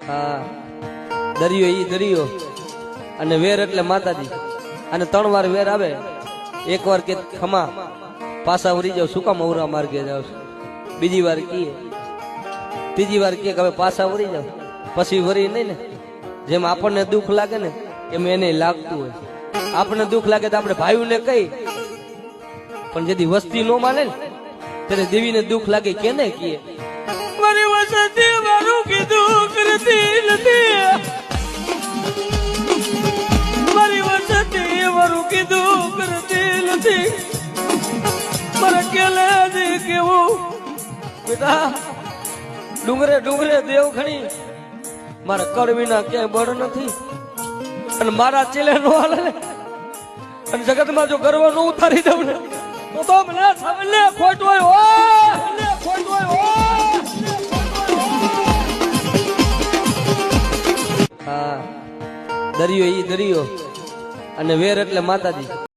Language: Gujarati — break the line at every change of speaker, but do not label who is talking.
હા દરિયો ઈ દરિયો અને વેર એટલે માતાજી. અને 3 વાર વેર આવે. એક વાર કે ખમા પાછા વરી જાવ, શું કામ અવરા માર્ગે જાવ. બીજી વાર કીએ, ત્રીજી વાર કે હવે પાછા વરી જાવ, પછી વરી નહીં ને. જેમ આપણને દુઃખ લાગે ને એમ એને લાગતું હોય. આપણને દુઃખ લાગે તો આપણે ભાઈઓને કહી, પણ જેથી વસ્તી નો માને ને ત્યારે દેવીને દુઃખ લાગે કેને કીએ. મારી વસતી મારું કીધું કરતી નથી, મારી વસતી મારું કીધું કરતી નથી. મારે કેલે કેવું બેટા, ડુંગરે ડુંગરે દેવ ખણી, મારા કર વિના ક્યાંય બળ નથી. અને મારા ચેલે નો હાલે ને, અને જગતમાં જો ગર્વ નો ઉતારી દઉં ને તો મને સામે ખોટ હોય. હા દરિયો ઈ દરિયો અને વેર એટલે માતાજી.